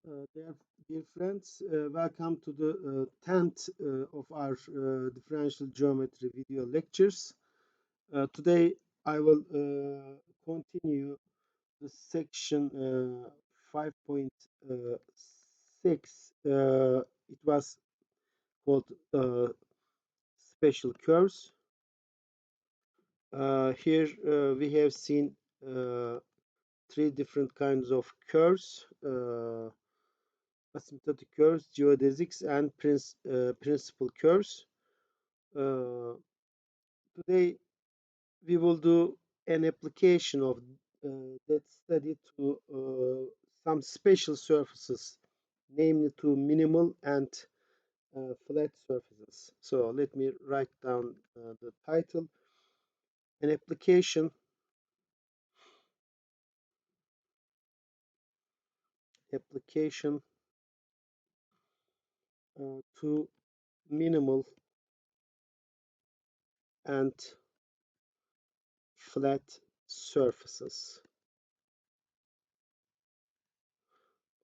Dear friends, welcome to the 10th of our differential geometry video lectures. Today I will continue the section 5.6. It was called special curves. Here we have seen three different kinds of curves. Asymptotic curves, geodesics, and principal curves. Today we will do an application of that study to some special surfaces, namely to minimal and flat surfaces. So let me write down the title: an application to minimal and flat surfaces.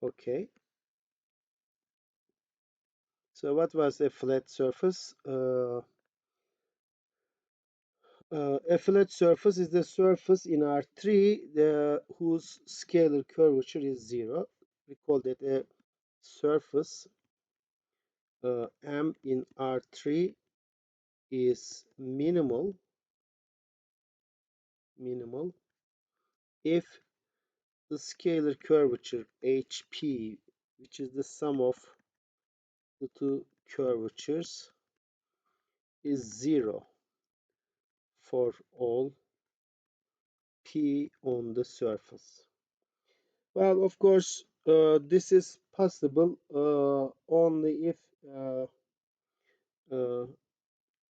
Okay. So what was a flat surface? A flat surface is the surface in R3 whose scalar curvature is 0. Recall that a surface M in R3 is minimal if the scalar curvature HP, which is the sum of the two curvatures, is 0 for all P on the surface. Well, of course, this is possible only if uh,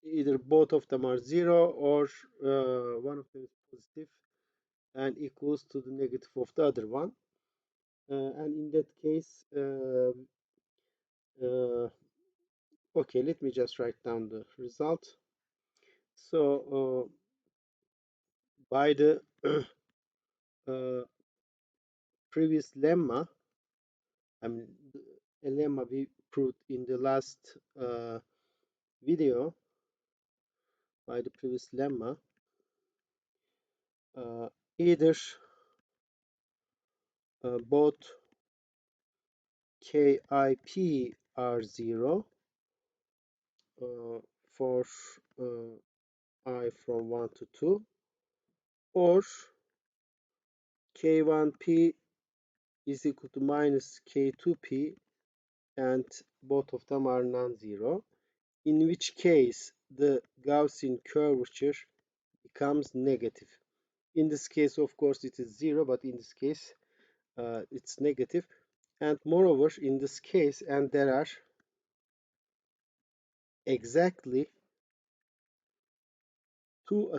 either both of them are 0 or one of them is positive and equals to the negative of the other one. And in that case, okay, let me just write down the result. So by the uh, previous lemma, I mean, a lemma we proved in the last video, by the previous lemma, either both KIP are 0 for I from 1 to 2, or K1P is equal to minus K2P, and both of them are non-zero, in which case the Gaussian curvature becomes negative. In this case, of course, it is 0, but in this case, it's negative. And moreover, in this case, and there are exactly two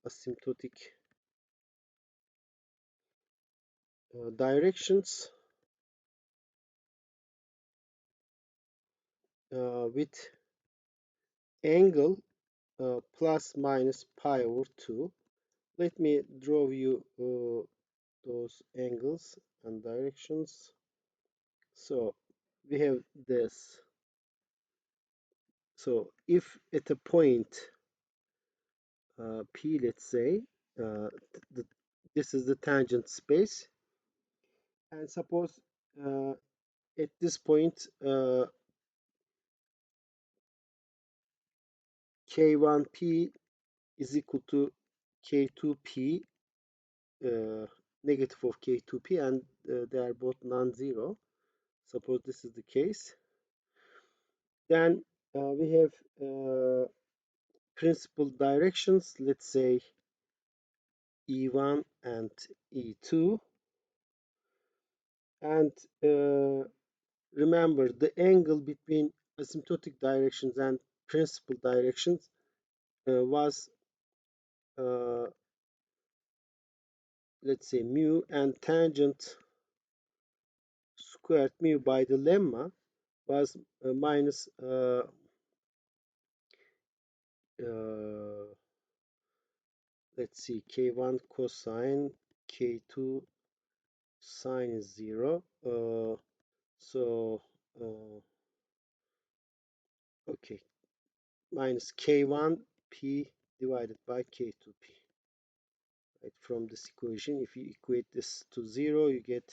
asymptotic directions with angle plus minus pi over 2. Let me draw you those angles and directions. So we have this. So if at a point P, let's say, the, this is the tangent space, and suppose at this point K1P is equal to K2P, negative of K2P, and they are both non-zero. Suppose this is the case. Then we have principal directions, let's say E1 and E2. And remember, the angle between asymptotic directions and principal directions was, let's say, mu, and tangent squared mu by the lemma was minus let's see, k1 cosine, k2 sine is 0. So okay, minus k1 p divided by k2 p. Right, from this equation, if you equate this to 0, you get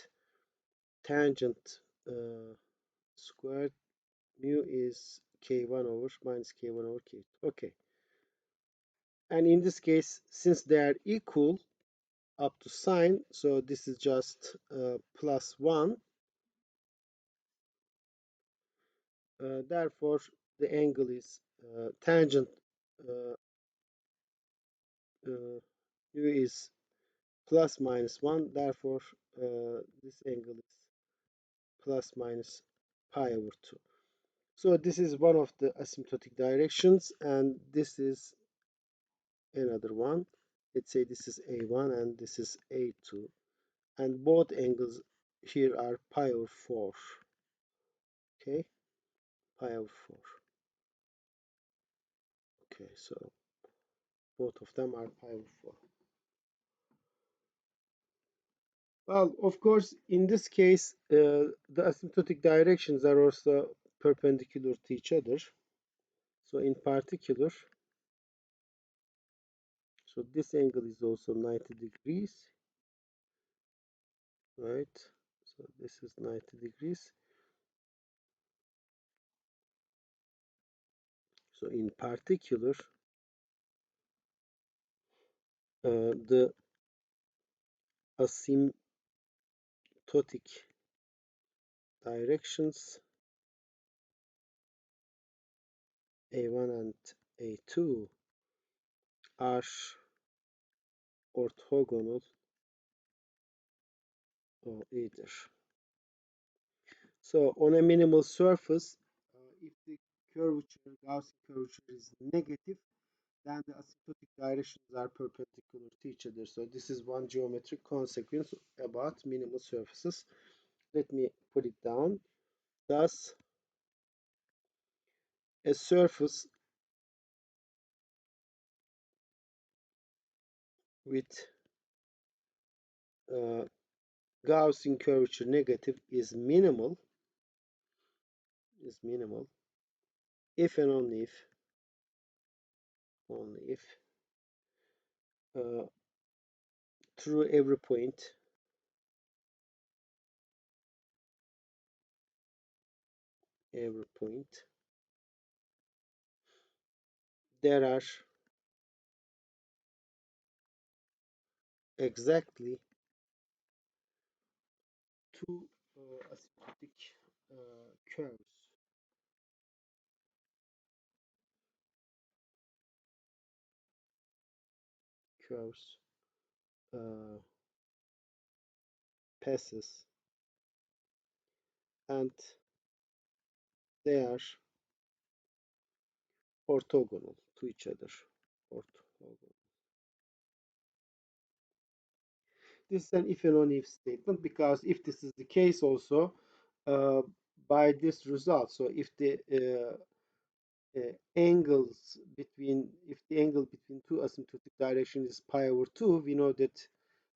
tangent squared mu is k1 over minus k1 over k2. Okay, and in this case, since they are equal up to sine, so this is just plus 1. Therefore, the angle is tangent uh, mu is plus minus 1. Therefore, this angle is plus minus pi over 2. So this is one of the asymptotic directions, and this is another one. Let's say this is A1 and this is A2, and both angles here are pi over 4. Okay, pi over 4. Okay, so both of them are pi over 4. Well, of course, in this case, the asymptotic directions are also perpendicular to each other. So in particular, so this angle is also 90 degrees, right? So this is 90 degrees. So in particular, the asymptotic directions A1 and A2 are orthogonal or either. So on a minimal surface, if the curvature, Gaussian curvature is negative, then the asymptotic directions are perpendicular to each other. So this is one geometric consequence about minimal surfaces. Let me put it down. Thus, a surface with Gaussian curvature negative is minimal if and only if uh, through every point there are exactly two asymptotic curves uh, passes, and they are orthogonal to each other. Orthogonal. This is an if and only if statement, because if this is the case also, uh, by this result, so if the if the angle between two asymptotic directions is pi over 2, we know that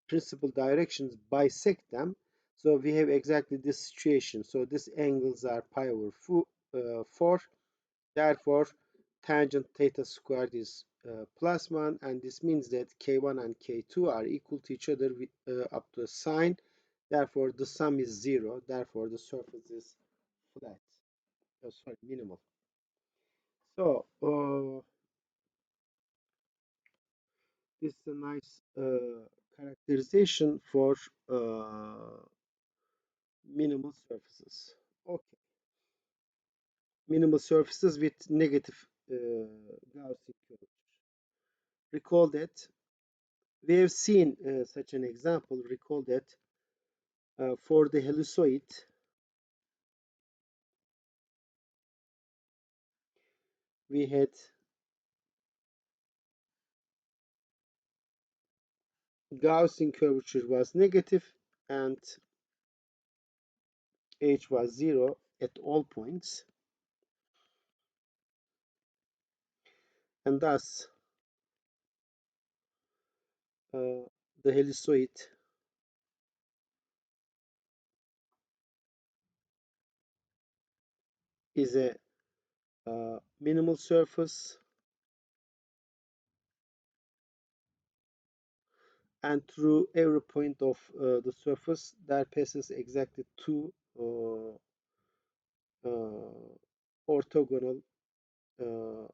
principal directions bisect them. So we have exactly this situation. So these angles are pi over 4. Therefore, tangent theta squared is plus 1, and this means that k1 and k2 are equal to each other with, up to a sine. Therefore, the sum is 0. Therefore, the surface is flat. Oh, sorry, minimal. So, this is a nice characterization for minimal surfaces. Okay, minimal surfaces with negative Gaussian curvature. Recall that we have seen such an example. Recall that for the ellipsoid, we had Gaussian curvature was negative and h was 0 at all points, and thus uh, the ellipsoid is a minimal surface, and through every point of the surface there passes exactly two orthogonal uh,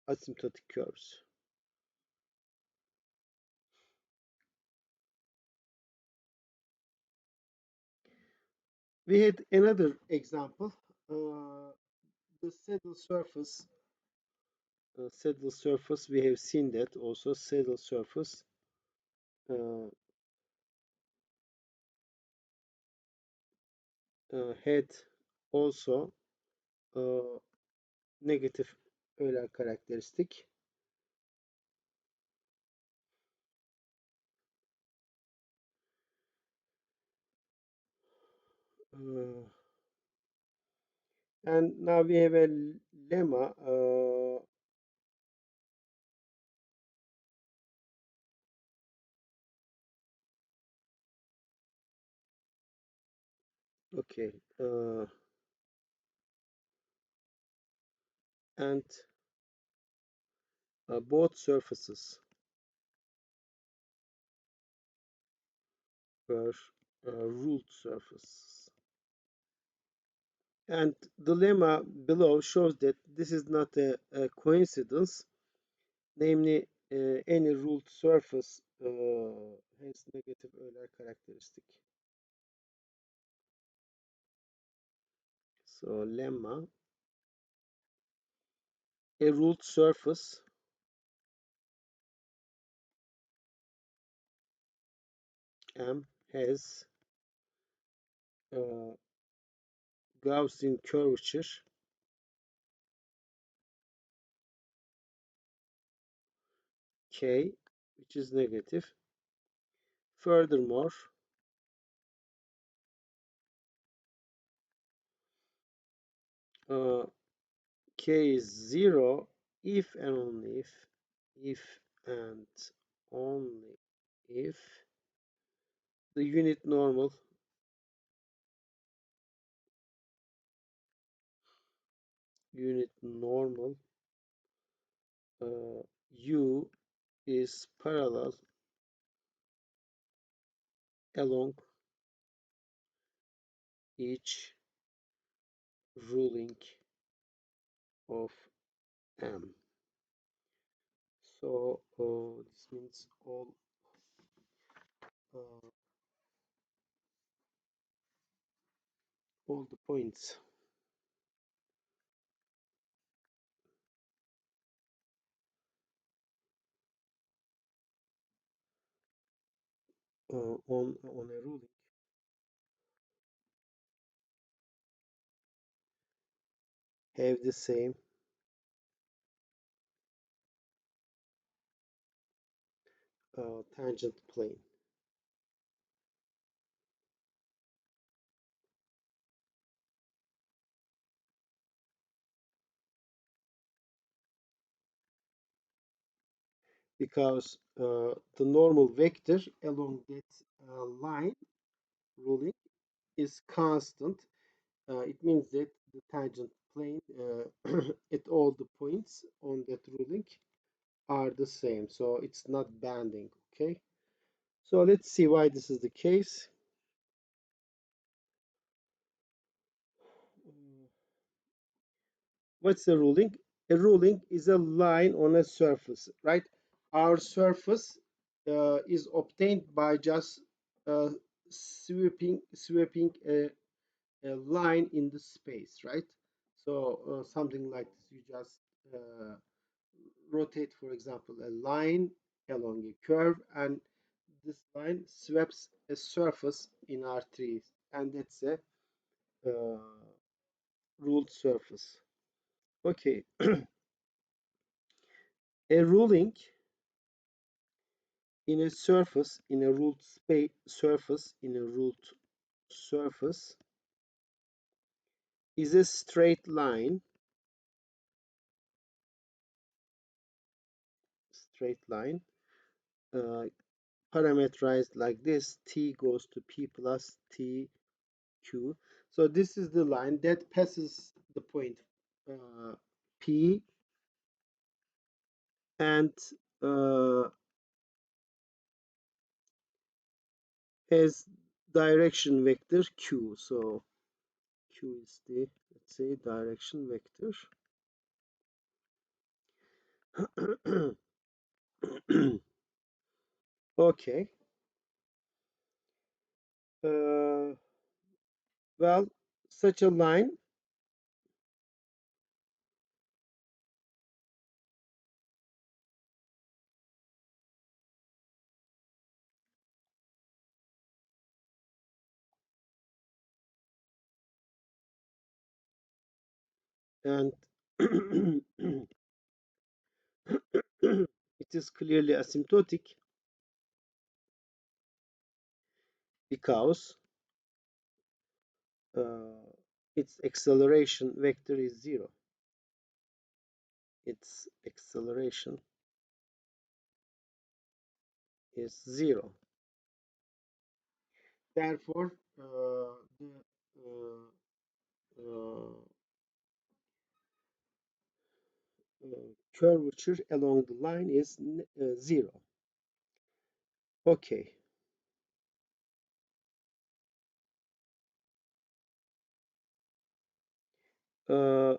asymptotic curves. We had another example. The saddle surface, we have seen that also. Saddle surface uh, had also negative Euler characteristic. Uh, and now we have a lemma. Okay, and both surfaces were ruled surfaces. And the lemma below shows that this is not a coincidence. Namely, any ruled surface has negative Euler characteristic. So lemma, a ruled surface M has uh, Gaussian curvature K, which is negative. Furthermore, uh, K is 0 if and only if and only if the unit normal U is parallel along each ruling of M. So this means uh, all the points on a ruling have the same tangent plane, because the normal vector along that line ruling is constant. It means that the tangent plane at all the points on that ruling are the same, so it's not bending. Okay, so let's see why this is the case. What's a ruling? A ruling is a line on a surface, right? Our surface is obtained by just sweeping a line in the space, right? So something like this, you just uh, rotate, for example, a line along a curve, and this line sweeps a surface in our trees, and that's a uh, ruled surface. Okay, a ruling in a surface, in a ruled space surface, in a ruled surface is a straight line, uh, parameterized like this: t goes to p plus t Q. So this is the line that passes the point P and uh, has direction vector Q. So Q is the, let's say, direction vector. Okay. Uh, well, such a line and it is clearly asymptotic because its acceleration vector is 0. Its acceleration is 0. Therefore, the uh, uh, curvature along the line is 0. Okay. Uh,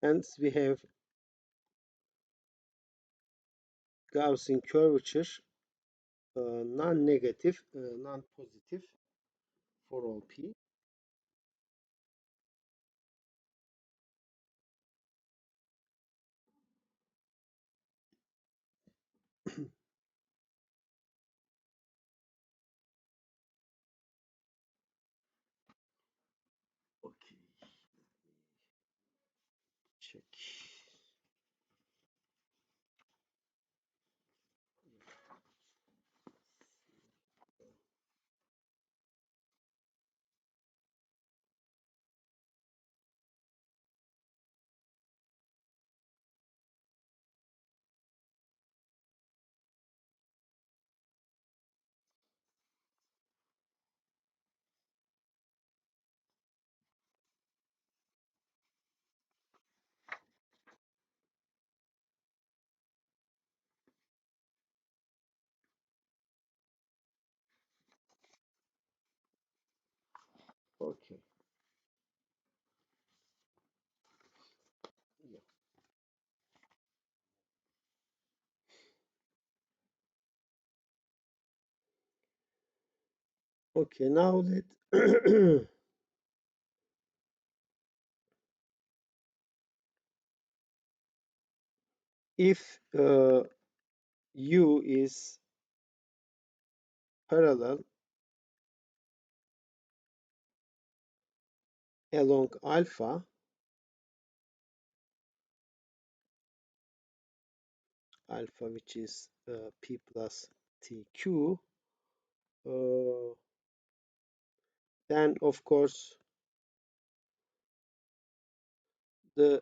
hence, we have Gaussian curvature non-negative, non-positive for all p. Okay, check. Okay. Yeah. Okay, now let if U is parallel along alpha, which is P plus TQ, then of course the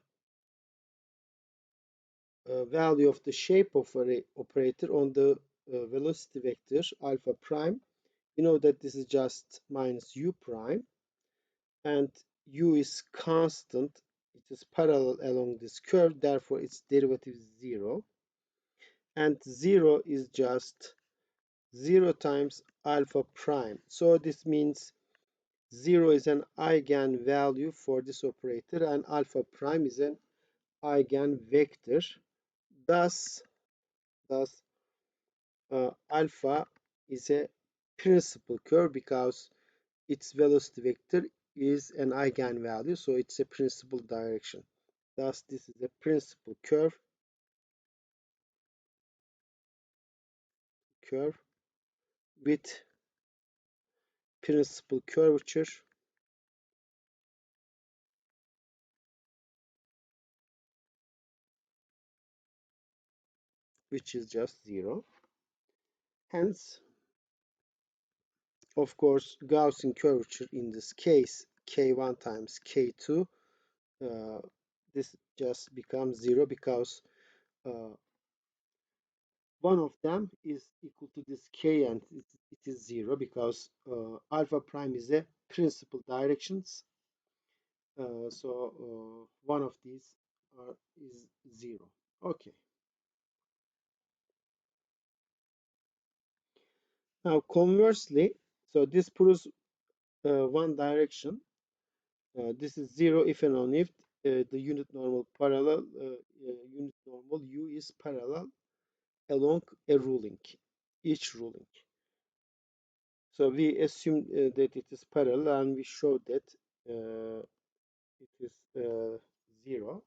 value of the shape of an operator on the velocity vector alpha prime, you know that this is just minus U prime, and U is constant. It is parallel along this curve, therefore its derivative is 0. And 0 is just 0 times alpha prime. So this means 0 is an eigenvalue for this operator and alpha prime is an eigenvector. Thus alpha is a principal curve because its velocity vector is an eigenvalue, so it's a principal direction. Thus, this is a principal curve with principal curvature, which is just 0. Hence, of course, Gaussian curvature in this case, k1 times k2 uh, this just becomes 0 because uh, one of them is equal to this k, and it is 0 because alpha prime is a principal directions. So one of these is 0. Okay. Now conversely, so this proves one direction. This is 0 if and only if the unit normal u is parallel along a ruling, each ruling. So we assume that it is parallel, and we show that it is 0.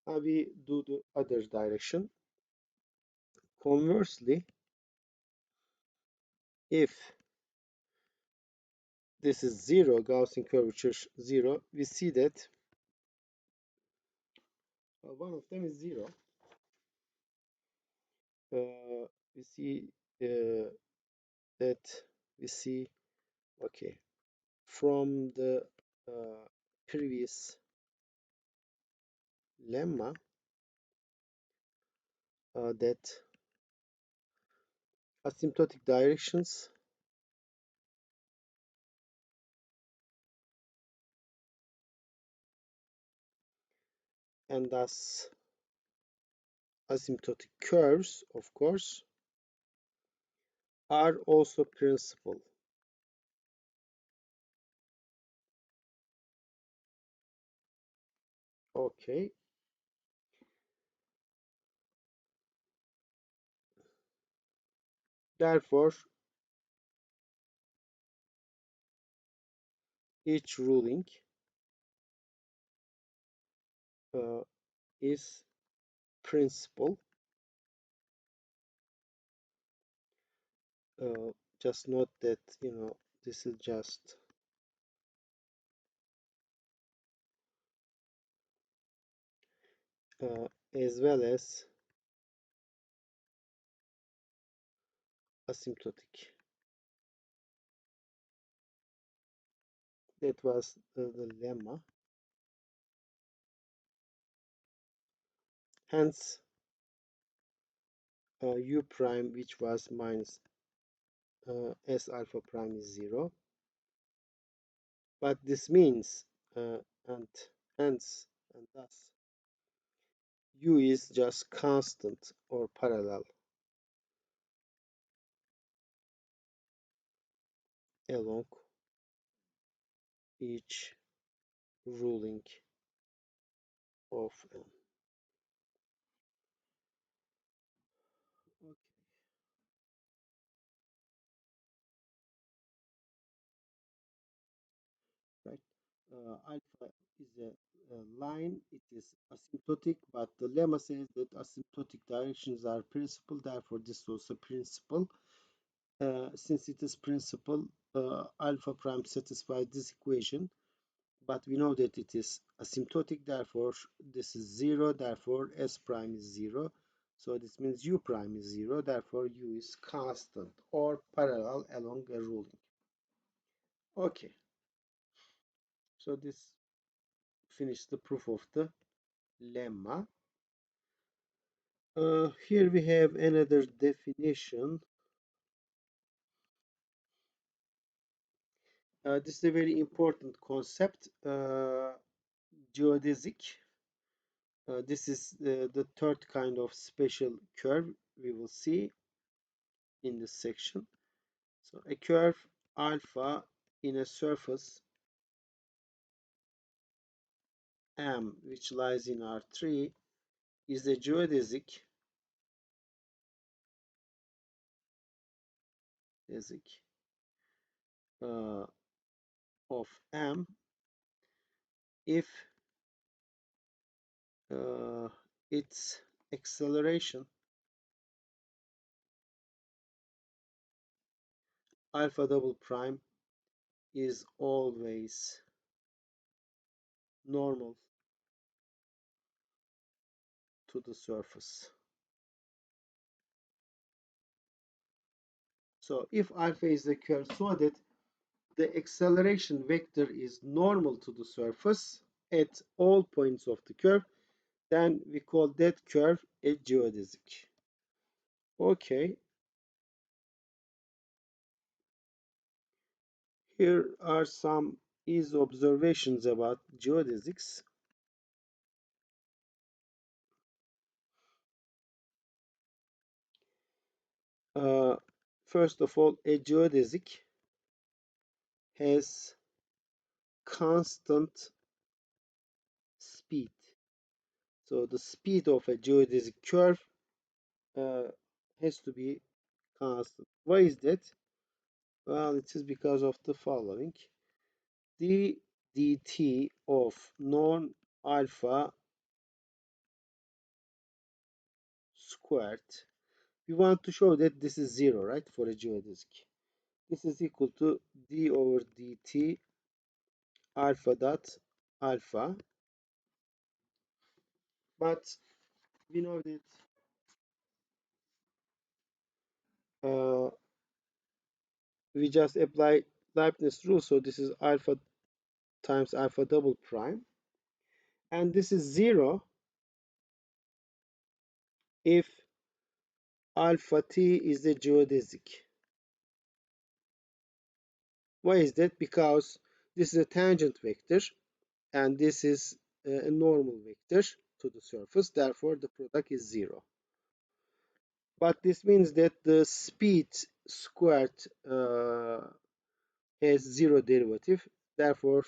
Now we do the other direction. Conversely, if this is 0, Gaussian curvature 0, we see that one of them is 0. We see that we see, okay, from the previous lemma that asymptotic directions and thus asymptotic curves, of course, are also principal. Okay. Therefore, each ruling uh, is principal. Just note that, this is just as well as asymptotic. That was the lemma. Hence, u prime, which was minus s alpha prime, is 0. But this means, and hence, and thus, u is just constant or parallel along each ruling of m. Okay, right. Alpha is a line. It is asymptotic, but the lemma says that asymptotic directions are principal. Therefore, this is also principal. Since it is principal, alpha prime satisfies this equation, but we know that it is asymptotic. Therefore, this is 0. Therefore, s prime is 0. So this means u prime is 0. Therefore, u is constant or parallel along a ruling. Okay. So this finishes the proof of the lemma. Here we have another definition. This is a very important concept, geodesic. This is the third kind of special curve we will see in this section. So a curve alpha in a surface M, which lies in R3, is a geodesic uh, of M if its acceleration alpha double prime is always normal to the surface. So if alpha is the curve so that the acceleration vector is normal to the surface, at all points of the curve, then we call that curve a geodesic. Okay, here are some easy observations about geodesics. Uh, First of all, a geodesic has constant speed. So the speed of a geodesic curve uh, has to be constant. Why is that? Well, it is because of the following. The dt of norm alpha squared. We want to show that this is zero, right, for a geodesic. This is equal to d over dt alpha dot alpha. But we know that uh, we just apply Leibniz rule, so this is alpha times alpha double prime. And this is zero if alpha t is a geodesic. Why is that? Because this is a tangent vector and this is a normal vector to the surface. Therefore, the product is zero. But this means that the speed squared has zero derivative. Therefore,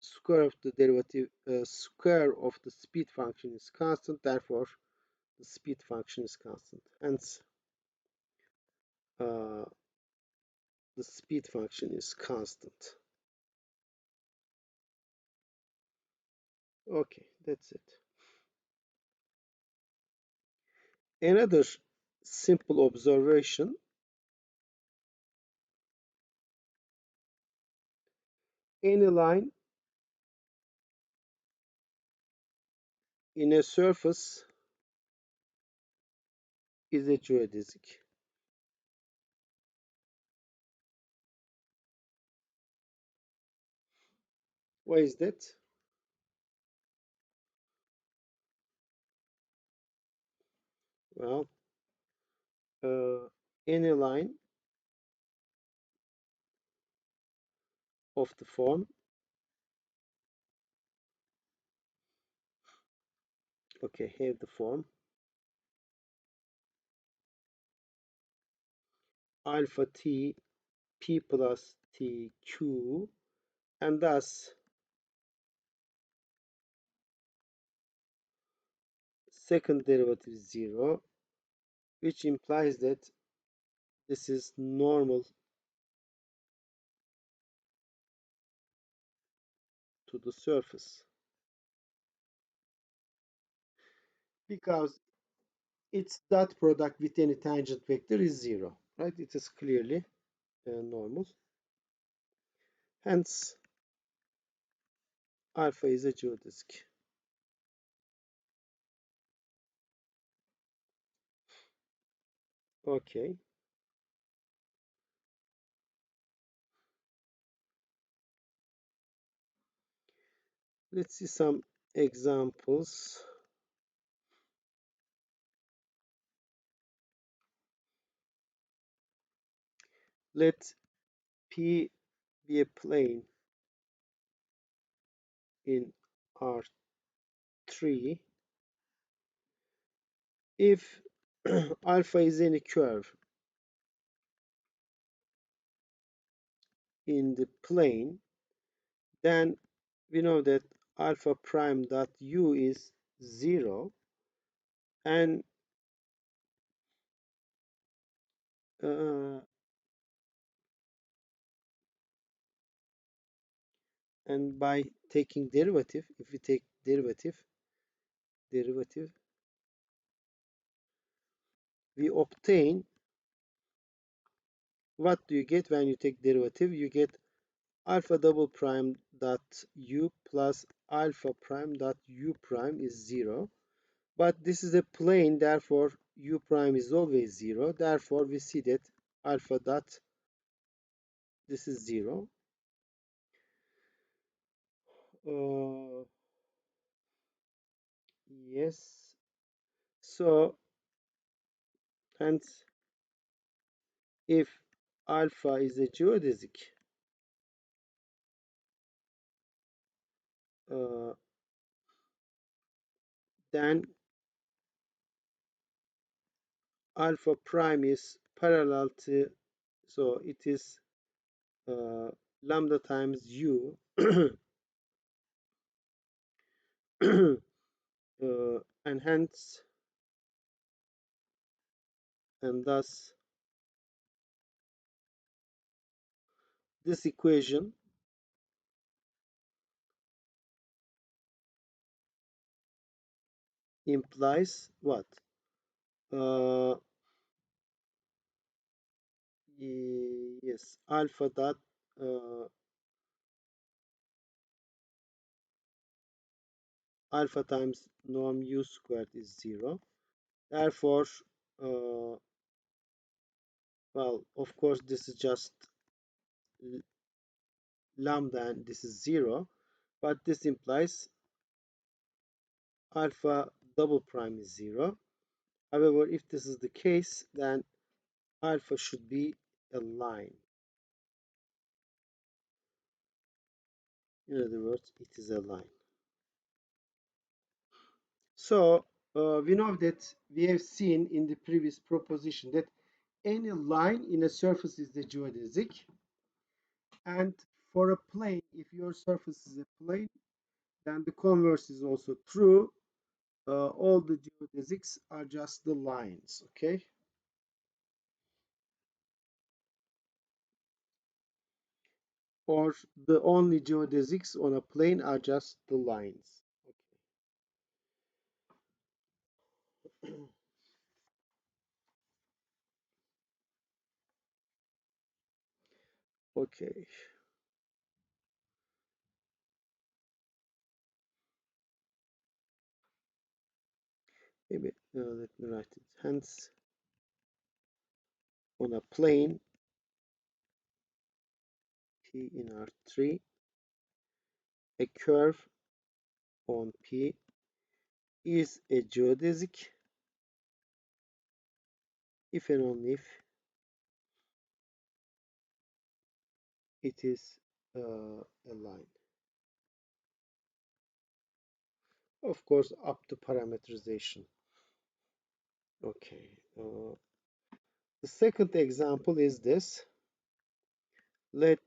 square of the speed function is constant. Therefore, the speed function is constant. Hence, uh, the speed function is constant. Okay, that's it. Another simple observation, any line in a surface is a geodesic. Why is that? Well, uh, any line of the form, okay, have the form alpha t p plus t q, and thus second derivative is zero, which implies that this is normal to the surface because its dot product with any tangent vector is zero, right? It is clearly normal. Hence, alpha is a geodesic. Okay. Let's see some examples. Let P be a plane in R3 if alpha is any curve in the plane, then we know that alpha prime dot u is 0, and uh, and by taking derivative, if we take derivative, we obtain, what do you get when you take derivative? You get alpha double prime dot u plus alpha prime dot u prime is 0. But this is a plane, therefore u prime is always 0. Therefore, we see that alpha dot, this is 0. Yes. So hence if alpha is a geodesic, uh, then alpha prime is parallel to, so it is lambda times u and hence and thus this equation implies what? Uh, yes, alpha dot uh, alpha times norm u squared is 0. Therefore, uh, well, of course, this is just lambda and this is 0, but this implies alpha double prime is 0. However, if this is the case, then alpha should be a line. In other words, it is a line. So we know that we have seen in the previous proposition that any line in a surface is the geodesic. And for a plane, if your surface is a plane, then the converse is also true. All the geodesics are just the lines, okay? Or the only geodesics on a plane are just the lines. Okay. Okay. Maybe let me write it. Hence, on a plane P in R3, a curve on P is a geodesic if and only if it is a line. Of course, up to parameterization. Okay. The second example is this. Let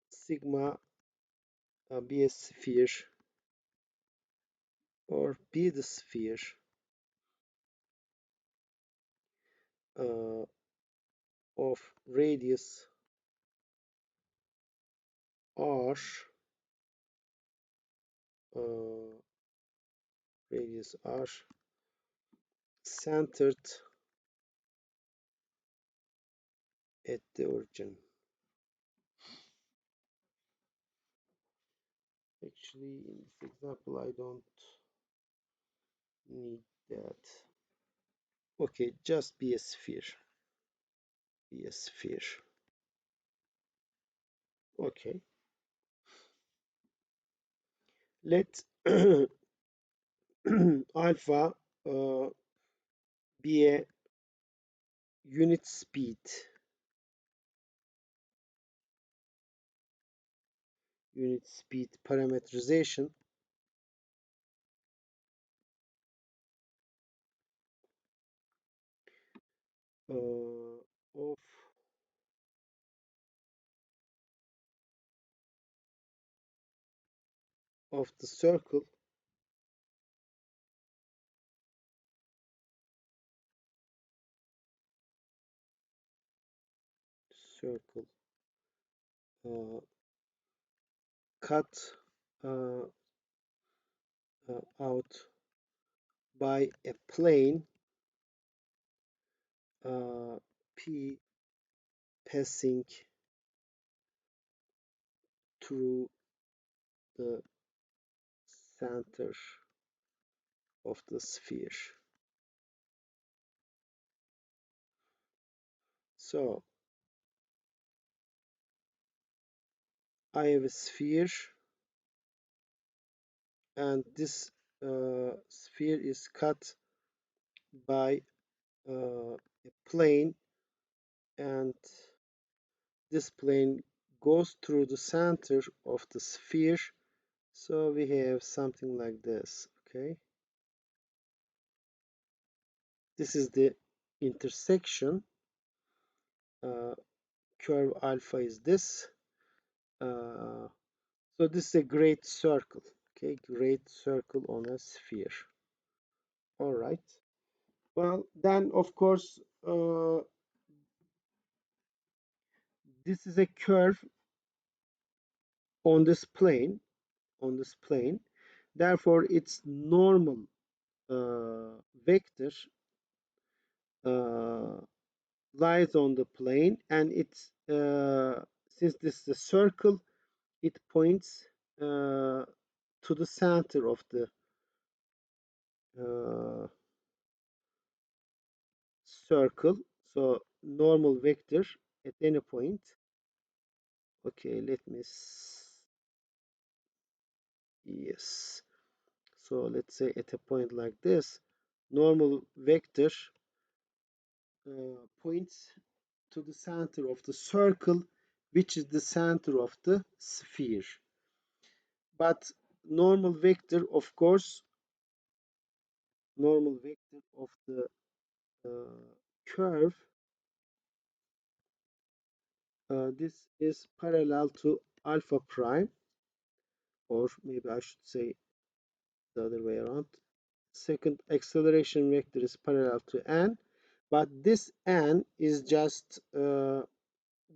sigma be a sphere or be the sphere uh, of radius r, uh, radius r centered at the origin. Actually, in this example, I don't need that. Okay, just be a sphere. Be a sphere. Okay. Let alpha be a unit speed. Unit speed parameterization of the circle circle cut uh, out by a plane P passing through the center of the sphere. So I have a sphere and this sphere is cut by a plane, and this plane goes through the center of the sphere. So we have something like this. Okay, this is the intersection. uh, Curve alpha is this. uh, so this is a great circle. Okay, great circle on a sphere. All right, well then of course this is a curve on this plane, therefore its normal vector uh, lies on the plane, and it's since this is a circle, it points to the center of the uh, circle. So normal vector at any point. Okay, let me yes, so let's say at a point like this, normal vector points to the center of the circle, which is the center of the sphere. But normal vector, of course, normal vector of the curve, this is parallel to alpha prime, or maybe I should say the other way around. Second acceleration vector is parallel to n, but this n is just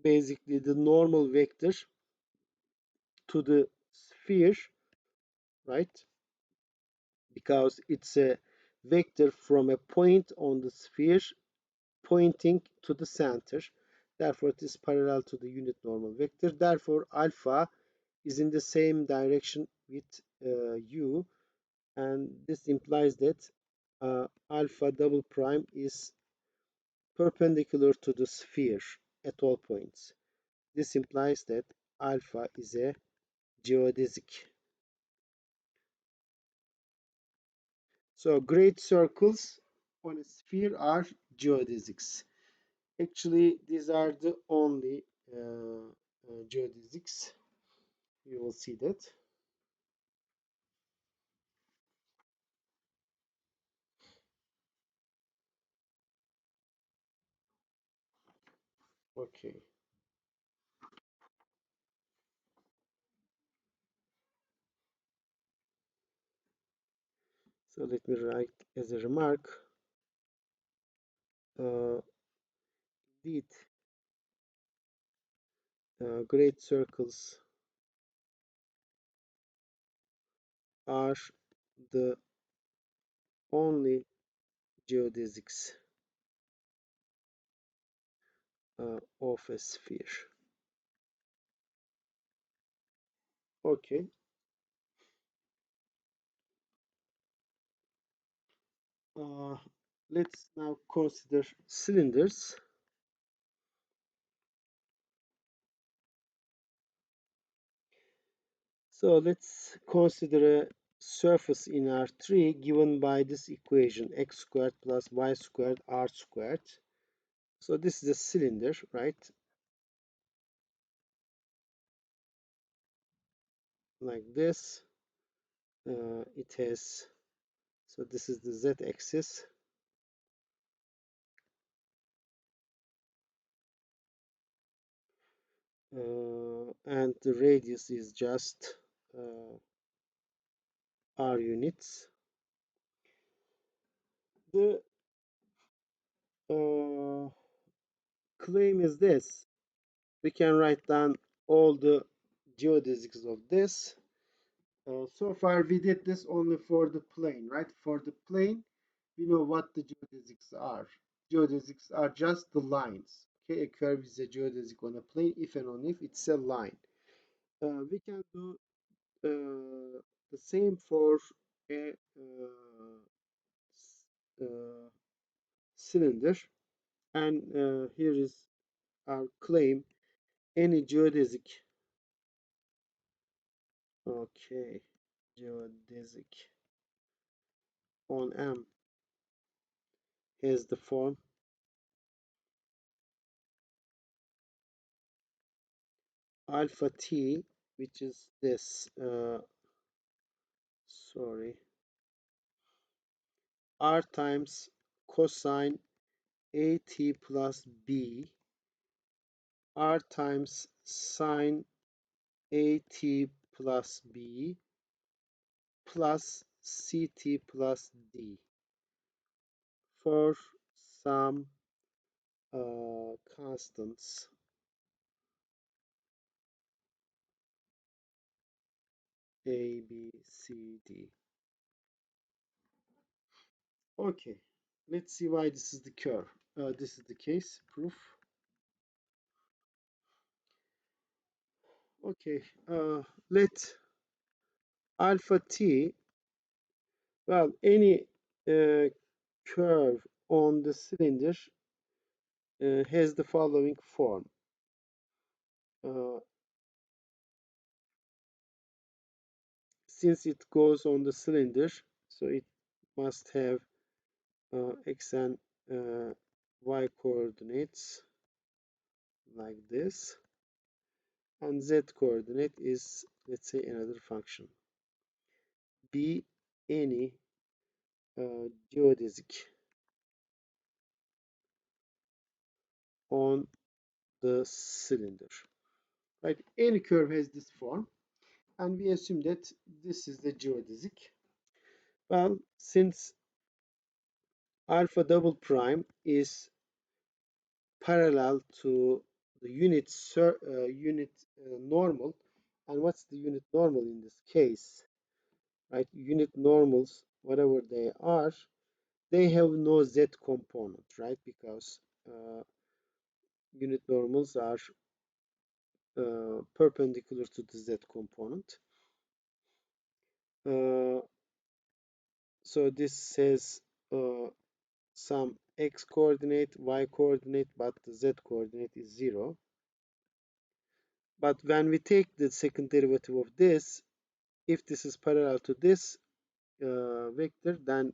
basically the normal vector to the sphere, right? Because it's a vector from a point on the sphere pointing to the center. Therefore, it is parallel to the unit normal vector. Therefore, alpha is in the same direction with u, and this implies that alpha double prime is perpendicular to the sphere at all points. This implies that alpha is a geodesic. So great circles on a sphere are geodesics. Actually, these are the only geodesics. You will see that. Okay. So let me write as a remark. Uh, Indeed, great circles are the only geodesics of a sphere. Okay. Uh, let's now consider cylinders. So let's consider a surface in R3 given by this equation, x squared plus y squared r squared. So this is a cylinder, right? Like this. It has, so this is the z-axis. And the radius is just r units. The claim is this. We can write down all the geodesics of this. So far we did this only for the plane, right? For the plane, we know what the geodesics are. Geodesics are just the lines. Okay, a curve is a geodesic on a plane if and only if it's a line. We can do the same for a cylinder, and here is our claim. Any geodesic, okay, geodesic on M has the form alpha t, which is this, sorry, r times cosine at plus b, r times sine at plus b, plus ct plus d for some constants a, b, c, d. Okay, let's see why this is the curve. This is the case proof. Okay, let alpha t, well, any curve on the cylinder has the following form. Uh, since it goes on the cylinder, so it must have x and y coordinates like this, and z coordinate is, let's say, another function. Be any geodesic on the cylinder, right? Any curve has this form, and we assume that this is the geodesic. Well, since alpha double prime is parallel to the unit normal, and what's the unit normal in this case, right? Unit normals, whatever they have no z component, right? Because unit normals are perpendicular to the z component. Uh, so this has some x coordinate, y coordinate, but the z coordinate is 0. But when we take the second derivative of this, if this is parallel to this vector, then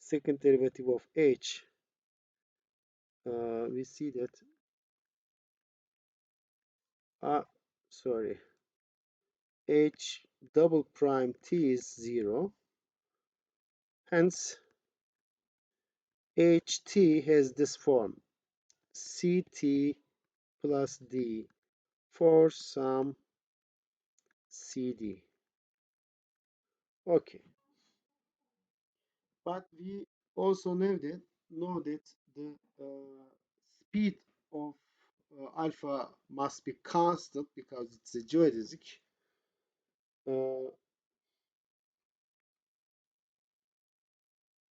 second derivative of h, we see that, sorry, h double prime t is 0. Hence, ht has this form, ct plus d for some cd. Okay, but we also know that the speed of alpha must be constant because it's a geodesic.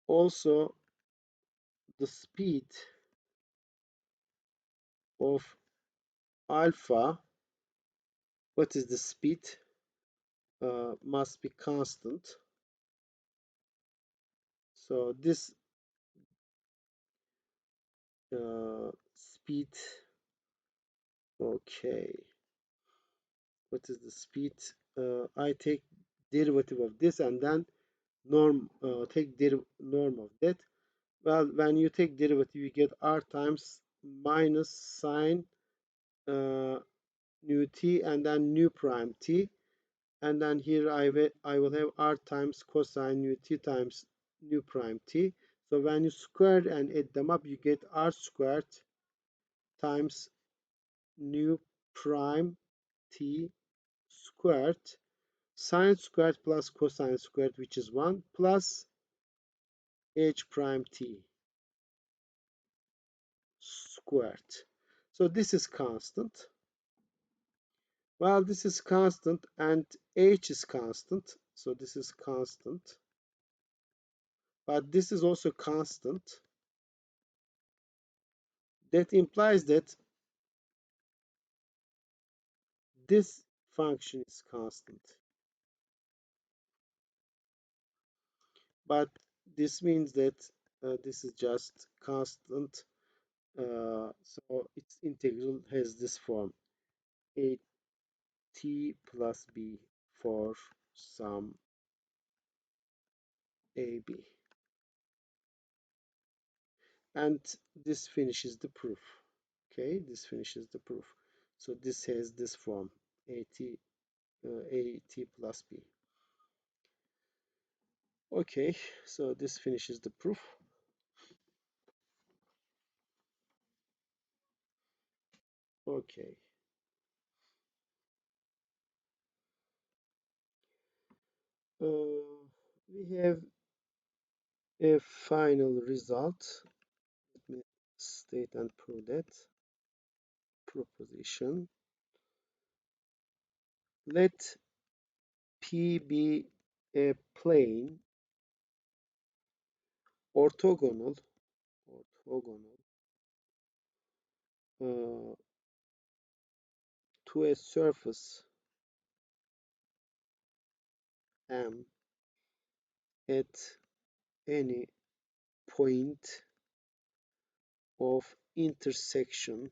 Also, the speed of alpha, what is the speed, must be constant. So this speed, okay, what is the speed? I take derivative of this and then take norm of that. Well, when you take derivative, you get r times minus sine nu t and then nu prime t, and then here I will have r times cosine nu t times nu prime t. So when you square and add them up, you get r squared times nu prime t squared, sine squared plus cosine squared, which is 1, plus h prime t squared. So this is constant. Well, this is constant and h is constant. So this is constant. But this is also constant. That implies that this function is constant. But this means that this is just constant. So its integral has this form, a t plus b for some ab. and this finishes the proof. Okay, this finishes the proof. So this has this form, AT plus B. Okay, so this finishes the proof. Okay. We have a final result. Let me state and prove that. Proposition. Let P be a plane orthogonal uh, to a surface M at any point of intersection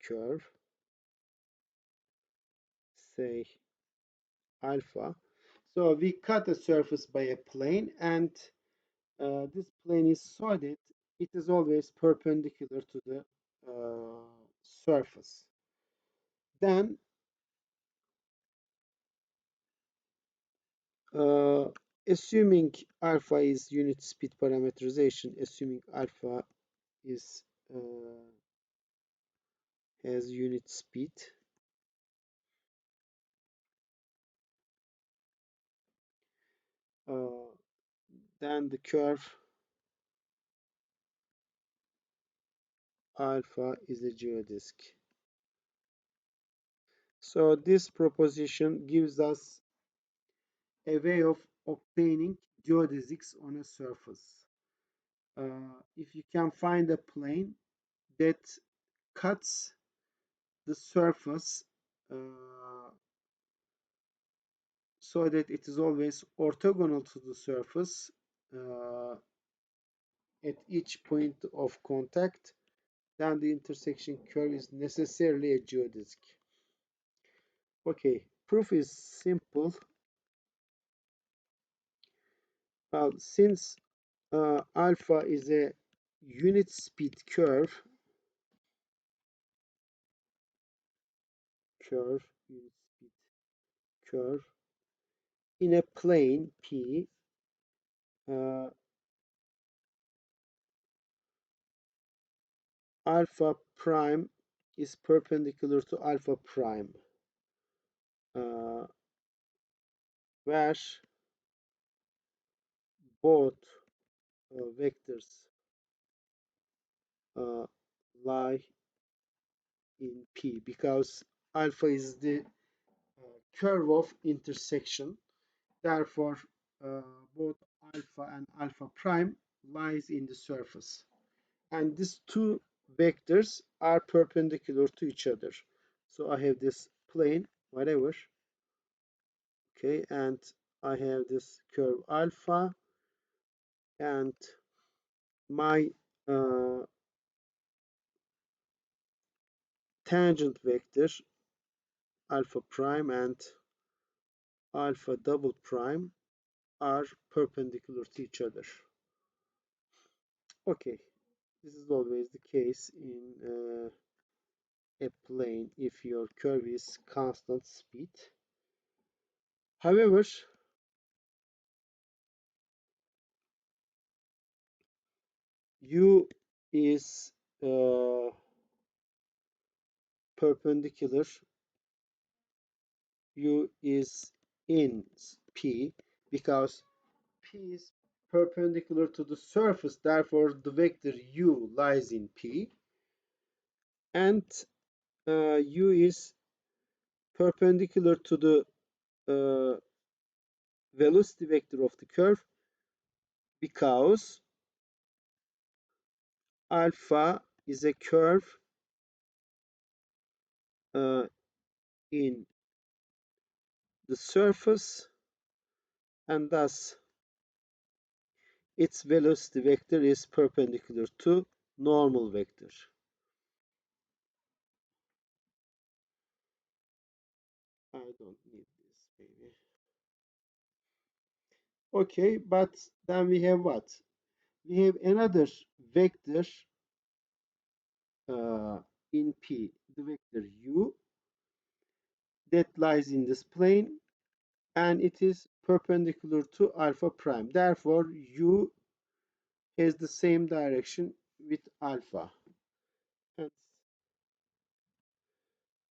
curve, say alpha. So we cut a surface by a plane, and this plane is so that it is always perpendicular to the surface. Then, uh, assuming alpha is unit speed parameterization, assuming alpha is has unit speed, uh, then the curve alpha is a geodesic. So this proposition gives us a way of obtaining geodesics on a surface. If you can find a plane that cuts the surface so that it is always orthogonal to the surface uh, at each point of contact, then the intersection curve is necessarily a geodesic. Okay, proof is simple. Well, since alpha is a unit speed unit speed curve in a plane P, uh, alpha prime is perpendicular to alpha prime, uh, where both vectors uh, lie in P, because alpha is the curve of intersection. Therefore, uh, both alpha and alpha prime lies in the surface. And these two vectors are perpendicular to each other. So I have this plane, whatever, okay, and I have this curve alpha, and my tangent vector alpha prime and alpha double prime are perpendicular to each other. Okay, this is always the case in a plane if your curve is constant speed. However, u is perpendicular, u is in P, because P is perpendicular to the surface, therefore the vector u lies in P, and u is perpendicular to the uh, velocity vector of the curve, because alpha is a curve in the surface, and thus its velocity vector is perpendicular to normal vector. I don't need this, maybe. Okay, but then we have what? We have another vector uh, in P, the vector u that lies in this plane, and it is perpendicular to alpha prime. Therefore, u has the same direction with alpha. And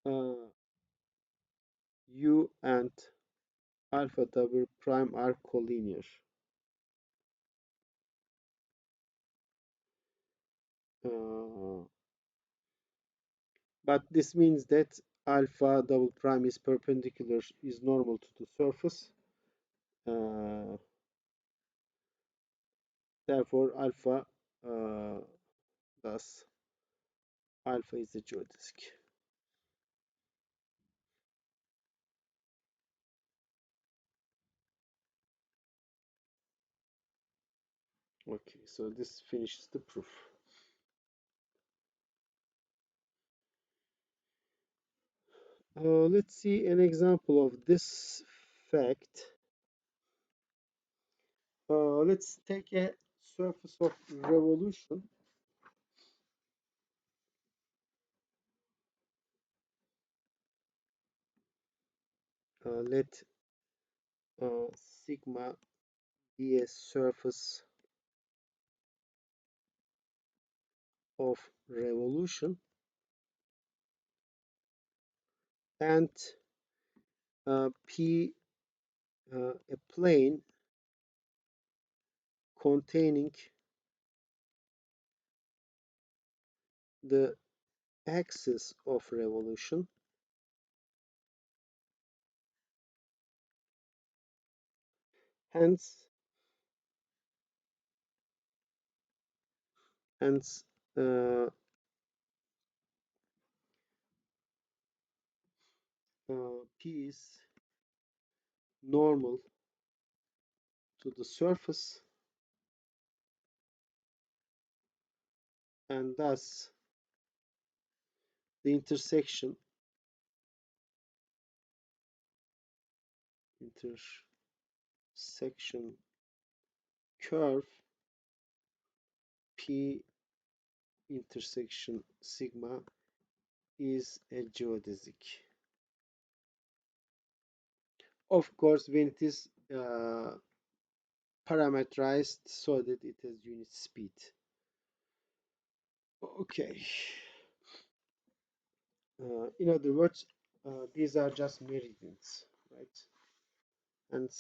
uh, u and alpha double prime are collinear. Uh, but this means that alpha double prime is perpendicular, is normal to the surface. Uh, Therefore, alpha thus alpha is a geodesic. Okay, so this finishes the proof. Let's see an example of this fact. Let's take a surface of revolution. Let sigma be a surface of revolution, and P a plane containing the axis of revolution. Hence, hence uh, P is normal to the surface, and thus the intersection curve P intersection sigma is a geodesic. Of course, when it is parameterized so that it has unit speed. Okay. In other words, these are just meridians, right? And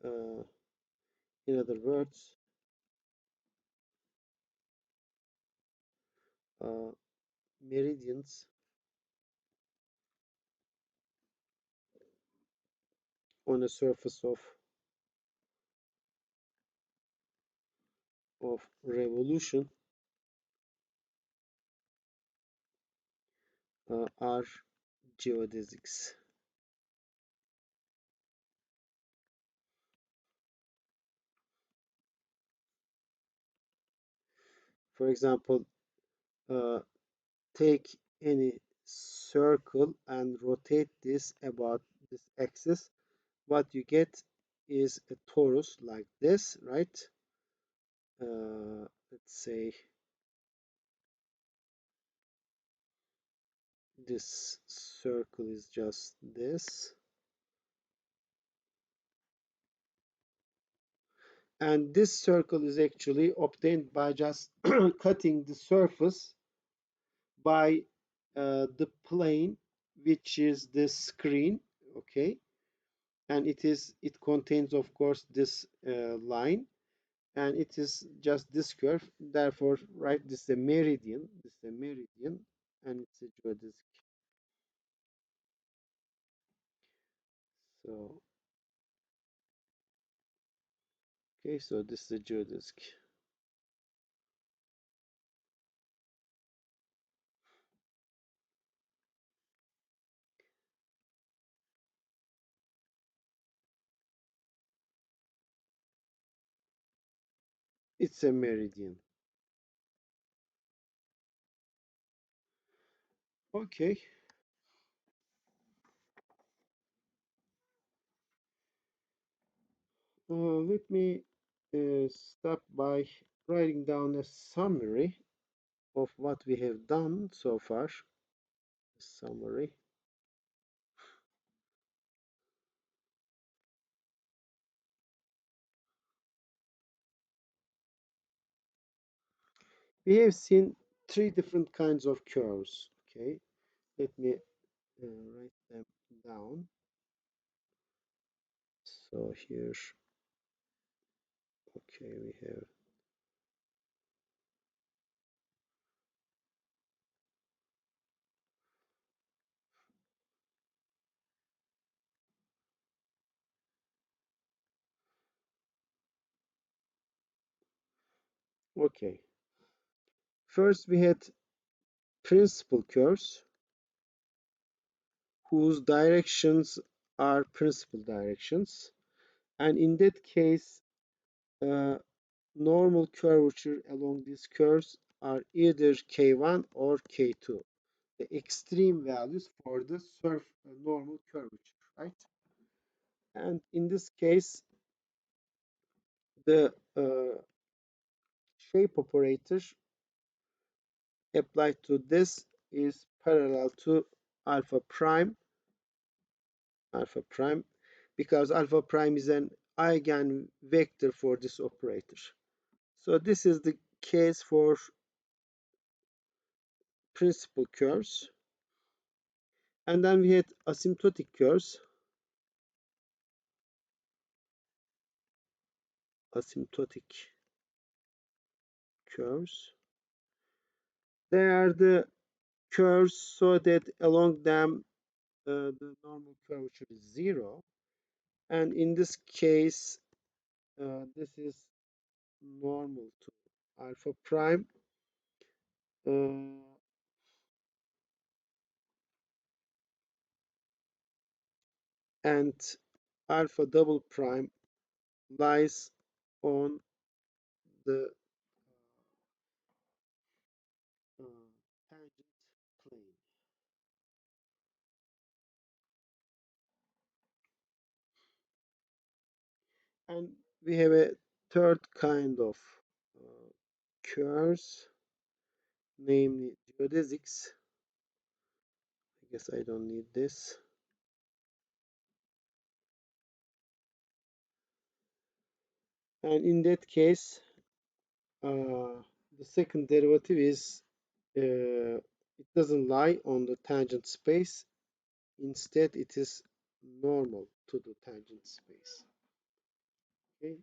uh, in other words, uh, meridians on a surface of revolution are geodesics. For example, uh, take any circle and rotate this about this axis. What you get is a torus like this, right? Let's say this circle is just this, and this circle is actually obtained by just cutting the surface by the plane, which is the screen. Okay, and it contains, of course, this line, and it is just this curve. Therefore, right, this is a meridian, and it's a geodesic. So okay, so this is a geodesic. It's a meridian. Okay. Let me start by writing down a summary of what we have done so far. Summary. We have seen three different kinds of curves. Okay, let me write them down. So here, okay, we have okay. First, we had principal curves whose directions are principal directions, and in that case, uh, normal curvature along these curves are either K1 or K2, the extreme values for the normal curvature, right? And in this case, the shape operator applied to this is parallel to alpha prime, because alpha prime is an eigenvector for this operator. So this is the case for principal curves. And then we had asymptotic curves. Asymptotic curves. They are the curves so that along them the normal curvature is zero. And in this case, this is normal to alpha prime. And alpha double prime lies on the tangent plane. And we have a third kind of curves, namely geodesics. I guess I don't need this. And in that case, the second derivative is it doesn't lie on the tangent space. Instead, it is normal to the tangent space. Okay,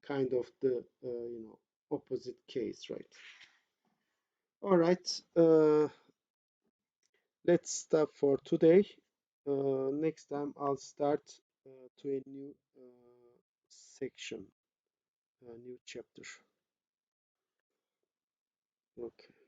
kind of the opposite case, right? All right, let's stop for today. Next time I'll start to a new section, a new chapter. Okay.